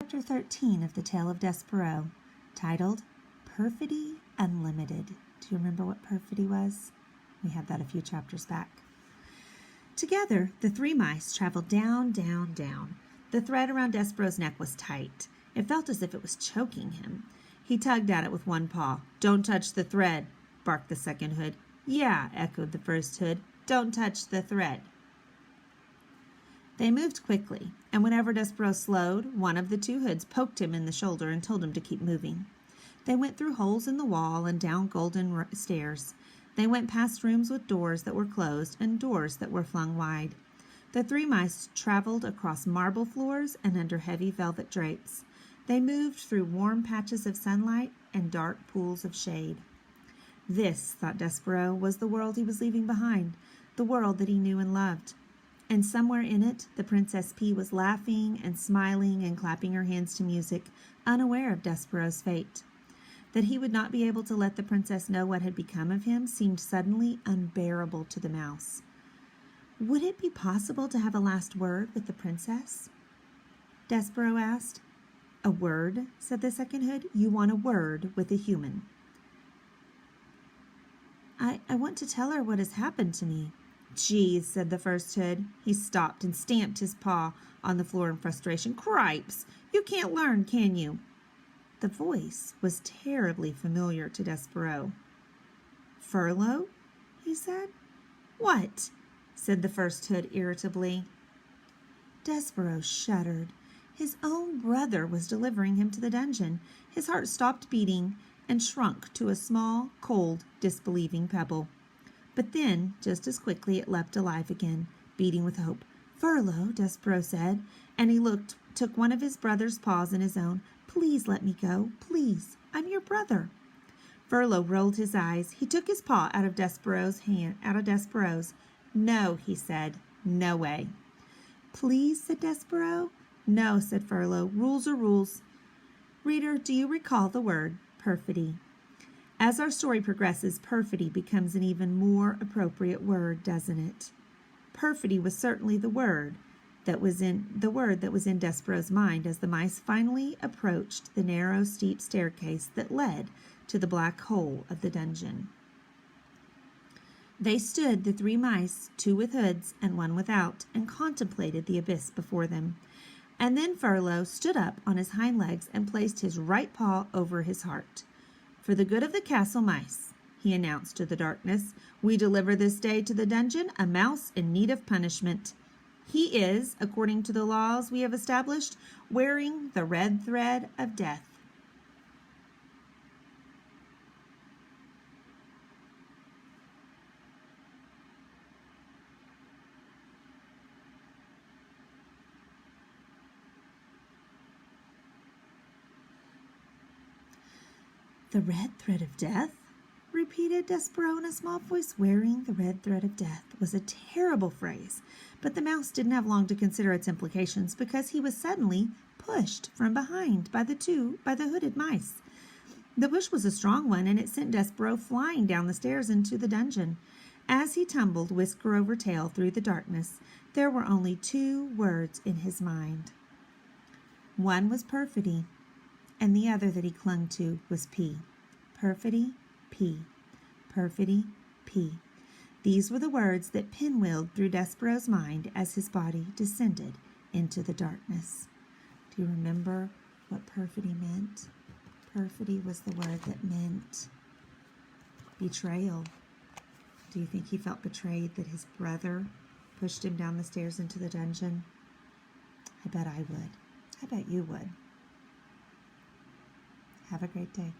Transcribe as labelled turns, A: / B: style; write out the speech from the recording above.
A: chapter 13 of the Tale of Despereaux, titled Perfidy Unlimited. Do you remember what perfidy was? We had that a few chapters back. Together, the three mice traveled down, down, down. The thread around Despereaux's neck was tight. It felt as if it was choking him. He tugged at it with one paw. "Don't touch the thread," barked the second hood. "Yeah," echoed the first hood. "Don't touch the thread." They moved quickly, and whenever Despereaux slowed, one of the two hoods poked him in the shoulder and told him to keep moving. They went through holes in the wall and down golden stairs. They went past rooms with doors that were closed and doors that were flung wide. The three mice traveled across marble floors and under heavy velvet drapes. They moved through warm patches of sunlight and dark pools of shade. This, thought Despereaux, was the world he was leaving behind, the world that he knew and loved. And somewhere in it, the Princess P was laughing and smiling and clapping her hands to music, unaware of Despereaux's fate. That he would not be able to let the princess know what had become of him seemed suddenly unbearable to the mouse. Would it be possible to have a last word with the princess? Despereaux asked. "A word?" said the second hood. "You want a word with a human." I want to tell her what has happened to me." "Geez," said the first hood. He stopped and stamped his paw on the floor in frustration. "Cripes! You can't learn, can you?" The voice was terribly familiar to Despereaux. "Furlough?" he said. "What?" said the first hood irritably. Despereaux shuddered. His own brother was delivering him to the dungeon. His heart stopped beating and shrunk to a small, cold, disbelieving pebble. But then, just as quickly, it leapt alive again, beating with hope. "Furlough," Despereaux said, and he took one of his brother's paws in his own. "Please let me go. Please. I'm your brother." Furlough rolled his eyes. He took his paw out of Despereaux's. "No," he said. "No way." "Please," said Despereaux. "No," said Furlough. "Rules are rules." Reader, do you recall the word perfidy? As our story progresses, perfidy becomes an even more appropriate word, doesn't it? Perfidy was certainly the word that was in Despereaux's mind as the mice finally approached the narrow, steep staircase that led to the black hole of the dungeon. They stood, the three mice, two with hoods and one without, and contemplated the abyss before them. And then Furlough stood up on his hind legs and placed his right paw over his heart. "For the good of the castle mice," he announced to the darkness, "we deliver this day to the dungeon a mouse in need of punishment. He is, according to the laws we have established, wearing the red thread of death." "The red thread of death?" repeated Despereaux in a small voice. Wearing the red thread of death was a terrible phrase, but the mouse didn't have long to consider its implications because he was suddenly pushed from behind by the hooded mice. The push was a strong one, and it sent Despereaux flying down the stairs into the dungeon. As he tumbled whisker over tail through the darkness, there were only two words in his mind. One was perfidy, and the other that he clung to was P. Perfidy, P. Perfidy, P. These were the words that pinwheeled through Despereaux's mind as his body descended into the darkness. Do you remember what perfidy meant? Perfidy was the word that meant betrayal. Do you think he felt betrayed that his brother pushed him down the stairs into the dungeon? I bet I would. I bet you would. Have a great day.